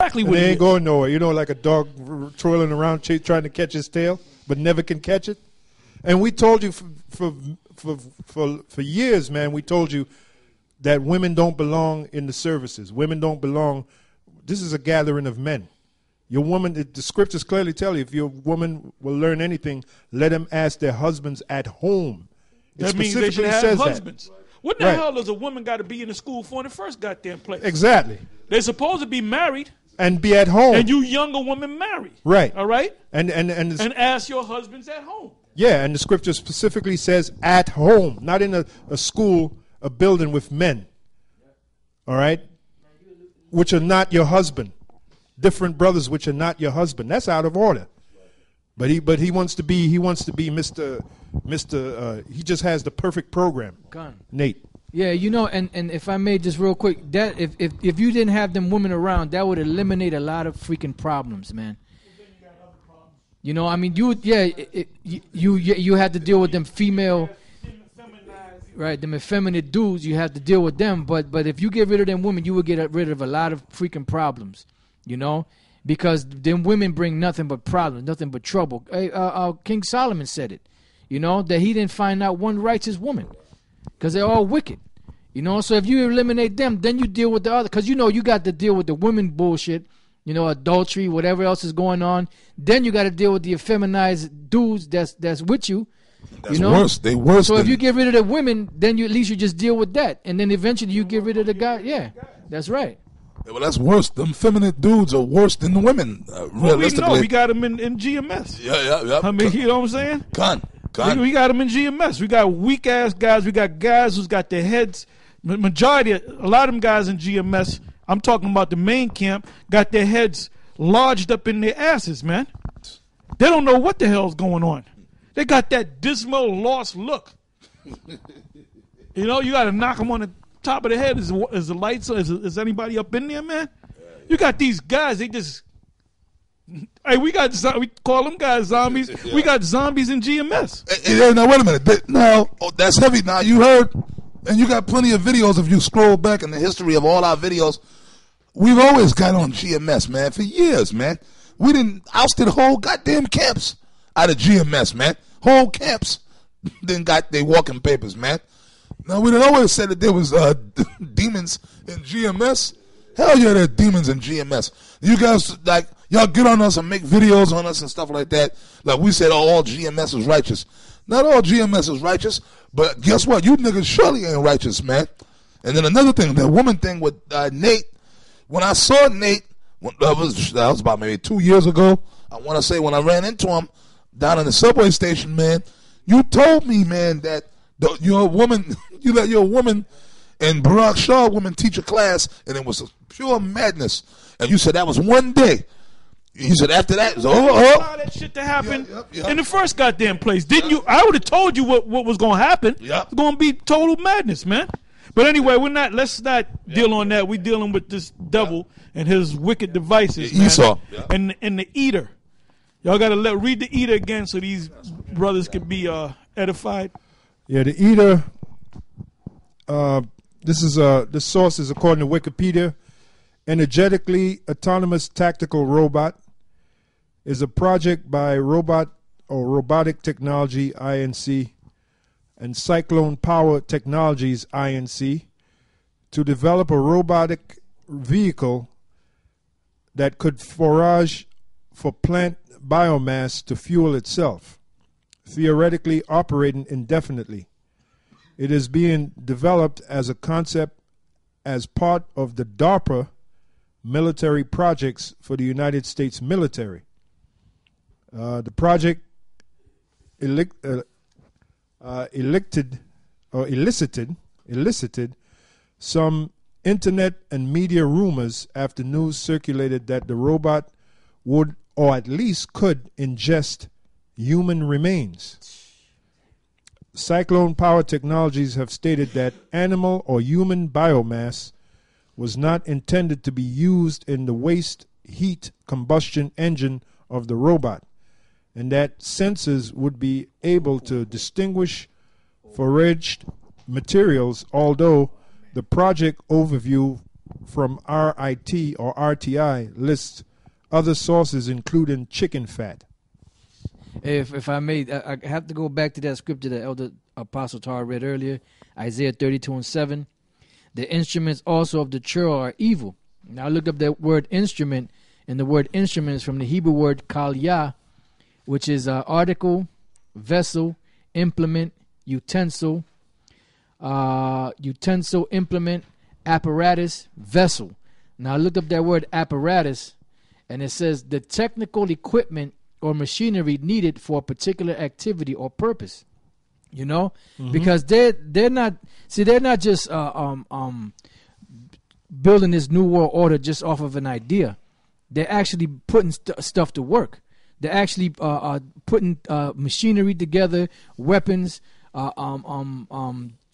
exactly And what they it ain't is. going nowhere. You know, like a dog twirling around trying to catch his tail, but never can catch it. And we told you for years, man, we told you that women don't belong in the services. Women don't belong. This is a gathering of men. Your woman, the scriptures clearly tell you, if your woman will learn anything, let them ask their husbands at home. It That means they should specifically have says husbands. What the Right. hell does a woman got to be in the school for in the first goddamn place? that. Exactly. They're supposed to be married, And be at home. and you younger women marry. Right. All right? And And ask your husbands at home. yeah, and the scripture specifically says at home, not in a school, a building with men. All right? Which are not your husband. Different brothers which are not your husband. That's out of order. But he wants to be Mr. He just has the perfect program. Nate. Yeah, you know, and if I may just real quick, that if you didn't have them women around, that would eliminate a lot of freaking problems, man. You know, I mean, you had to deal with them female, right? Them effeminate dudes. You have to deal with them. But if you get rid of them women, you would get rid of a lot of freaking problems. You know, because them women bring nothing but problems, nothing but trouble. King Solomon said it. You know, that he didn't find out one righteous woman, because they're all wicked. You know, so if you eliminate them, then you deal with the other. Because, you know, you got to deal with the women bullshit, you know, adultery, whatever else is going on. Then you got to deal with the effeminized dudes that's with you. That's you know? worse. They worse. So if you get rid of the women, then at least you just deal with that. And then eventually you get rid of the guy. Yeah, that's right. Well, that's worse. Them feminine dudes are worse than the women. Well, we Realistically, know we got them in GMS. Yeah. I mean, you know what I'm saying? Con. We got them in GMS. We got weak ass guys. We got guys who's got their heads. Majority, a lot of them guys in GMS. I'm talking about the main camp. Got their heads lodged up in their asses, man. They don't know what the hell's going on. They got that dismal, lost look. You know, you got to knock them on the top of the head. Is the lights? Is anybody up in there, man? You got these guys. They just. Hey, we call them guys zombies. Yeah. We got zombies in GMS. Hey, now wait a minute. Now that's heavy. Now you heard, and you got plenty of videos. If you scroll back in the history of all our videos, we've always got on GMS, man, for years, man. We didn't ousted whole goddamn camps out of GMS, man. Whole camps then got their walking papers, man. Now we done always said that there was demons in GMS. Hell yeah, there are demons in GMS. You guys like. Y'all get on us and make videos on us and stuff like that. Like we said, all GMS is righteous. Not all GMS is righteous, but guess what? You niggas surely ain't righteous, man. And then another thing, the woman thing with Nate. When I saw Nate, that was about maybe 2 years ago. I want to say when I ran into him down in the subway station, man, you told me, man, that you're a woman, you let your woman and Barack Shaw woman teach a class, and it was pure madness. And you said that was one day. He said after that, it was over. Allow that shit to happen in the first goddamn place. Didn't you? I would have told you what was going to happen. Yeah. It's going to be total madness, man. But anyway, let's not deal on that. We're dealing with this devil and his wicked devices, man. Esau. And the eater. Y'all got to read the eater again so these brothers can be edified. Yeah, the eater. This source is according to Wikipedia. Energetically autonomous tactical robot is a project by Robotic Technology Inc. and Cyclone Power Technologies Inc. to develop a robotic vehicle that could forage for plant biomass to fuel itself, theoretically operating indefinitely. It is being developed as a concept as part of the DARPA military projects for the United States military. The project elicited some internet and media rumors after news circulated that the robot would, or at least could, ingest human remains. Cyclone Power Technologies have stated that animal or human biomass was not intended to be used in the waste heat combustion engine of the robot, and that sensors would be able to distinguish foraged materials, although the project overview from RIT or RTI lists other sources, including chicken fat. If I may, I have to go back to that scripture that Elder Apostle Tar read earlier, Isaiah 32:7. The instruments also of the churl are evil. Now I looked up that word instrument, and the word instrument is from the Hebrew word kalyah, which is article, vessel, implement, utensil, implement, apparatus, vessel. Now I looked up that word apparatus, and it says the technical equipment or machinery needed for a particular activity or purpose. You know, because they're not just building this new world order just off of an idea. They're actually putting stuff to work. They're actually putting machinery together, weapons,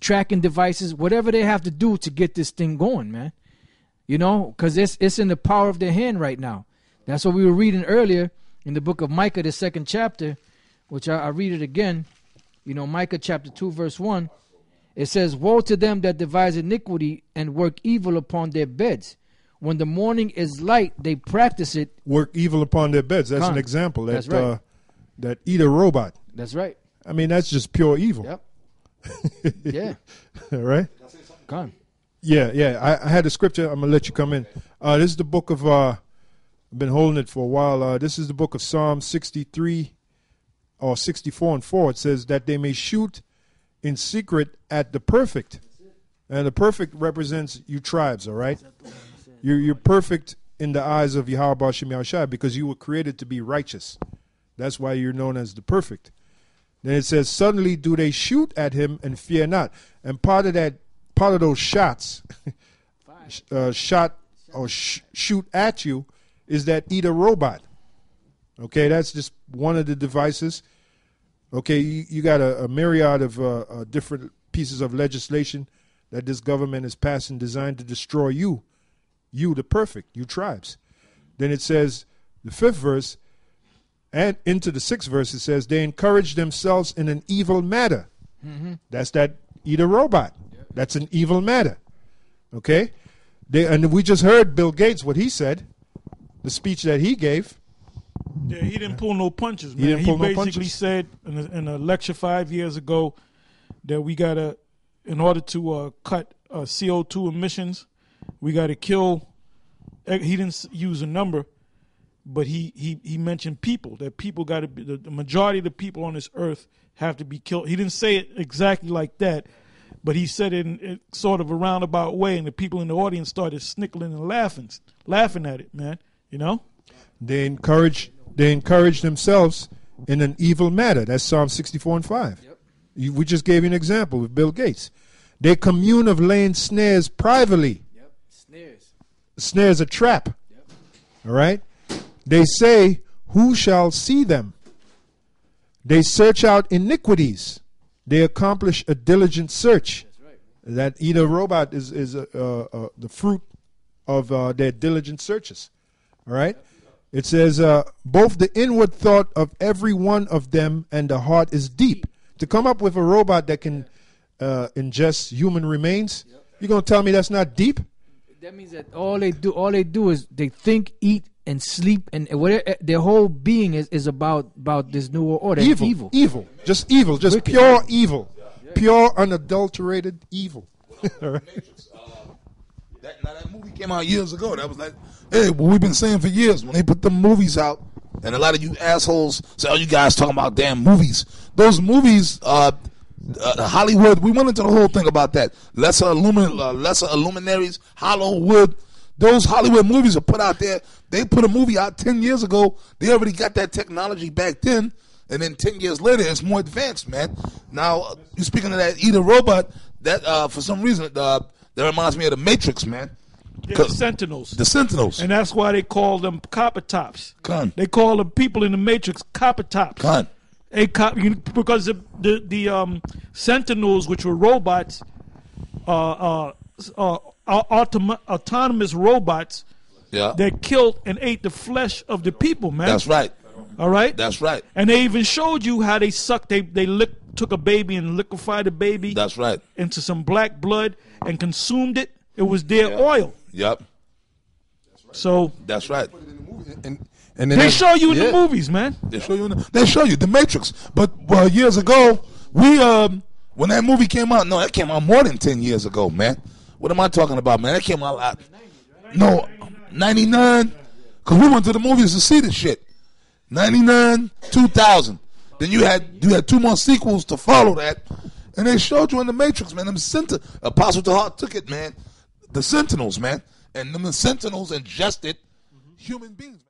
tracking devices, whatever they have to do to get this thing going, man. You know, because it's in the power of their hand right now. That's what we were reading earlier in the book of Micah, the 2nd chapter, which I read it again. You know, Micah chapter 2, verse 1. It says, woe to them that devise iniquity and work evil upon their beds. When the morning is light, they practice it. Work evil upon their beds. That's an example. That's right. That eat a robot. That's right. I mean, that's just pure evil. Yep. Yeah. All right? Con. Yeah. I had a scripture. I'm going to let you come in. This is the book of, I've been holding it for a while. This is the book of Psalm 63 or 64 and 4. It says that they may shoot in secret at the perfect. And the perfect represents you tribes, all right? You're perfect in the eyes of Yahweh Shem Yahushua because you were created to be righteous. That's why you're known as the perfect. Then it says, suddenly do they shoot at him and fear not. And part of those shots, shoot at you, is that eat a robot. Okay, that's just one of the devices. Okay, you got a myriad of different pieces of legislation that this government is passing designed to destroy you, the perfect, you tribes. Then it says, the 5th verse, and into the 6th verse, it says, they encourage themselves in an evil matter. That's that eat a robot. That's an evil matter. Okay? And we just heard Bill Gates, what he said, the speech that he gave. Yeah, he didn't pull no punches, man. He basically said in a lecture 5 years ago that we got to, in order to cut CO2 emissions, we got to kill. He didn't use a number, but he mentioned people, that people got to be, the majority of the people on this earth have to be killed. He didn't say it exactly like that, but he said it in sort of a roundabout way, and the people in the audience started snickling and laughing at it, man. You know? They encourage themselves in an evil matter. That's Psalm 64 and 5. Yep. We just gave you an example with Bill Gates. They commune of laying snares privately. Yep. Snares. Snares a trap. Yep. All right? They say, who shall see them? They search out iniquities. They accomplish a diligent search. That's right. That eat a robot is the fruit of their diligent searches. All right? It says, both the inward thought of every one of them and the heart is deep. To come up with a robot that can ingest human remains, you're going to tell me that's not deep? That means that all they do is they think, eat, and sleep, and whatever, their whole being is about this new world order. Evil. Just wicked. Pure evil. Pure, unadulterated evil. That movie came out years ago. That was like, hey, what we've been saying for years. When they put the movies out, and a lot of you assholes say, oh, you guys talking about damn movies. Those movies, Hollywood, we went into the whole thing about that. Lesser illuminaries, Hollywood. Those Hollywood movies are put out there. They put a movie out 10 years ago. They already got that technology back then. And then 10 years later, it's more advanced, man. Now, you speaking of that eat a robot, that for some reason, that reminds me of the Matrix, man. Yeah, the Sentinels. The Sentinels. And that's why they call them copper tops. Con. They call the people in the Matrix copper tops. Con. Because the Sentinels, which were robots, autonomous robots, that killed and ate the flesh of the people, man. That's right. All right? That's right. And they even showed you how they sucked, took a baby and liquefied a baby. That's right. Into some black blood and consumed it. It was their oil. Yep. So That's right. And then they show you in yeah. the movies, man. They show you. They show you the Matrix. But years ago, we when that movie came out, no, that came out more than 10 years ago, man. What am I talking about, man? That came out no, 99. Cause we went to the movies to see the shit. 99, 2000. Then you had 2 more sequels to follow that, and they showed you in the Matrix, man. Them Apostle Tahar took it, man. The Sentinels, man, and them Sentinels ingested human beings.